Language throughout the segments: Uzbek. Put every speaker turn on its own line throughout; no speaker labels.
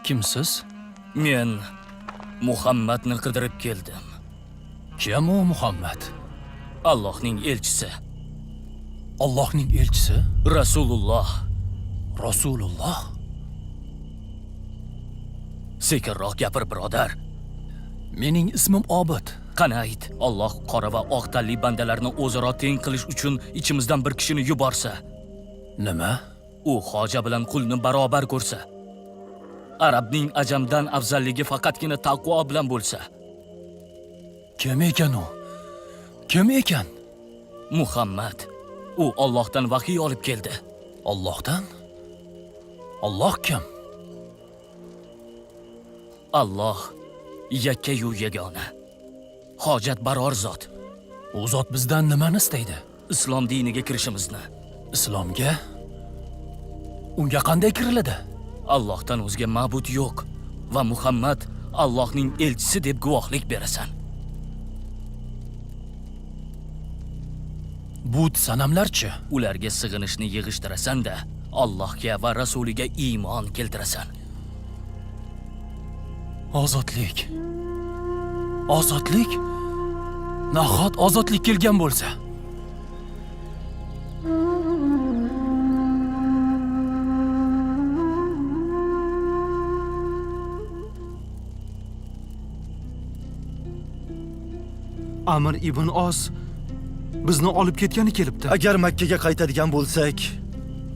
Kimsiz?
Men Muhammadni qidirib keldim.
Kim u Muhammad?
Allohning elchisi.
Allohning elchisi?
Rasululloh.
Rasululloh?
Sekinroq gapir, birodar.
Mening ismim Obid.
Qani ayt, Alloh qora va oq tanli bandalarni o'zaro teng qilish uchun ichimizdan bir kishini yuborsa,
Nima?
u hoja bilan qulni barobar ko'rsa, arabning ajamdan afzalligi faqatgina taqvo bilan bo'lsa,
Kim ekan u? Kim ekan?
Muhammad. U Allohdan vahiy olib keldi.
Allohdan? Alloh kim?
Alloh yakka-yu yagona. Hojat baror zot.
U zot bizdan nimani istaydi?
Islom diniga kirishimizni.
Islomga? Unga qanday kiriladi?
Allohdan o'zga ma'bud yo'q va Muhammad Allohning elchisi deb guvohlik berasan.
But sanamlarchi?
Ularga sig'inishni yig'ishtirasan-da, Allohga va rasuliga iymon keltirasan.
Ozodlik. Ozodlik? Nahot ozodlik kelgan bo'lsa?
Amr ibn Os bizni olib ketgani kelibdi.
Agar Makkaga qaytadigan bo'lsak,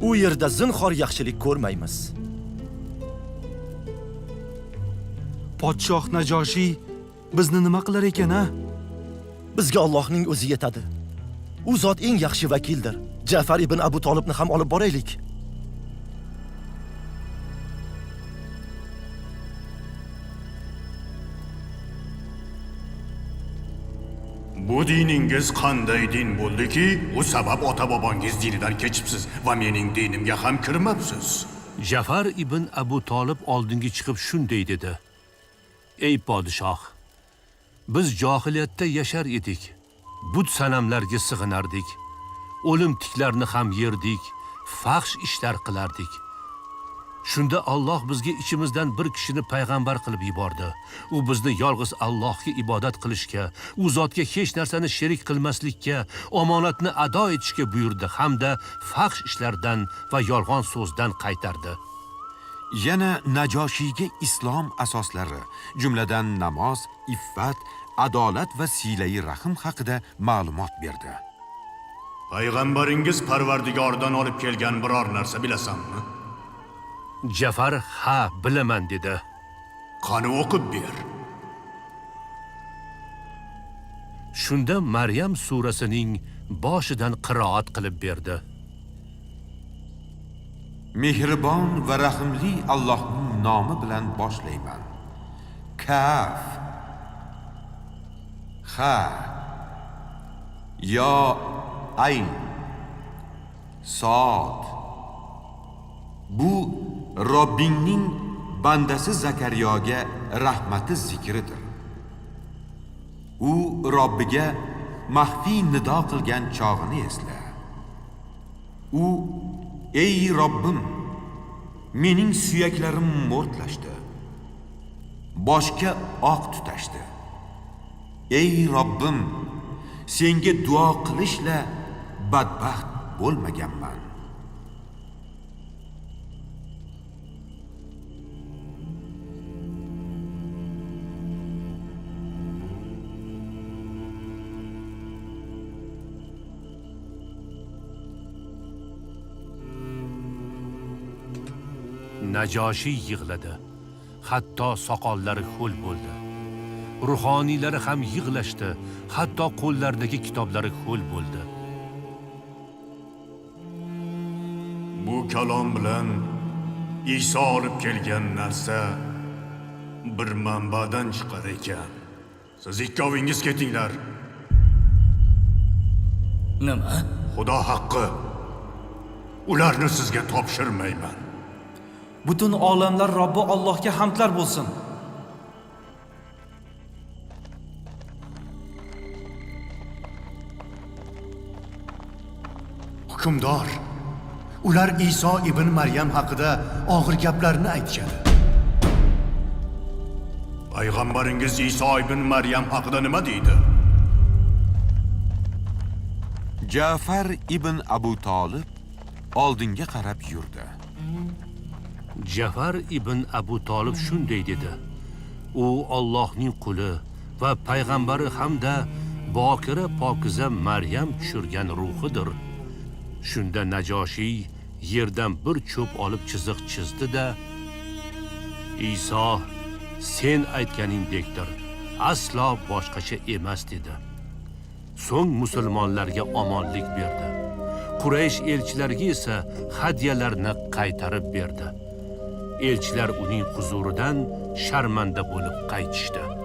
u yerda zinhor yaxshilik ko'rmaymiz.
Podshoh Najoshiy bizni nima qilar ekan, ha?
Bizga Allohning o'zi yetadi. U zot eng yaxshi vakildir. Ja'far ibn Abu Talibni ham olib boraylik.
Bu diningiz qanday din bo'ldiki, u sabab ota-bobongiz dinidan kechibsiz va mening dinimga ham kirmabsiz.
Ja'far ibn Abu Talib oldinga chiqib shunday dedi: Ey podshoh, biz jahiliyatda yashar edik. But sanamlarga sig'inardik. O'lim tiklarni ham yerdik, fahsh ishlar qilardik. Shunda Alloh bizga ichimizdan bir kishini payg'ambar qilib yubordi. U bizni yolg'iz Allohga ibodat qilishga, u zotga hech narsani sherik qilmaslikka, omonatni ado etishga buyurdi hamda fahsh ishlardan va yolg'on so'zdan qaytardi.
Yana Najoshiyga islom asoslari, jumladan namoz, iffat, adolat va silai rahim haqida ma'lumot berdi.
Payg'ambaringiz Parvardigordan olib kelgan biror narsa bilasanmi?
Ja'far ha bilaman dedi.
Qani o'qib ber.
Shunda Maryam surasining boshidan qiroat qilib berdi.
Mehribon va rahimli Allohning nomi bilan boshlayman. Kaf, ha, yo, ayn, sod. Bu Robbingning bandasi Zakariyoga rahmati zikridir. U Robbiga maxfiy nido qilgan chog'ini esla. U ey Robbim, mening suyaklarim mo'rtlashdi. Boshga oq tutashdi. Ey Robbim, senga duo qilishla badbaxt bo'lmaganman.
Najoshiy yig'ladi. Hatto soqollari ho'l bo'ldi. Ruhoniylari ham yig'lashdi. Hatto qo'llaridagi kitoblari ho'l bo'ldi.
Bu kalom bilan Iso olib kelgan narsa bir manbadan chiqar ekan. Siz ikkovingiz ketinglar.
Nima?
Xudo haqqi. Ularni sizga topshirmayman.
Butun olamlar Robbi Allohga hamdlar bo'lsin.
Hukmdor, ular Iso ibn Maryam haqida og'ir gaplarni aytishadi. Payg'ambaringiz Iso ibn Maryam haqida nima deydi?
Ja'far ibn Abu Talib oldinga qarab yurdi.
Jafar ibn Abu Talib shunday dedi. U Allohning quli va payg'ambari hamda bokira pokiza Maryam tushirgan ruhidir. Shunda Najoshiy yerdan bir cho'p olib chiziq chizdi-da, Iso sen aytganingdekdir, aslo boshqacha emas dedi. So'ng musulmonlarga omonlik berdi. Quraysh elchilariga esa hadyalarni qaytarib berdi. Elchilar uning huzuridan sharmanda bo'lib qaytishdi.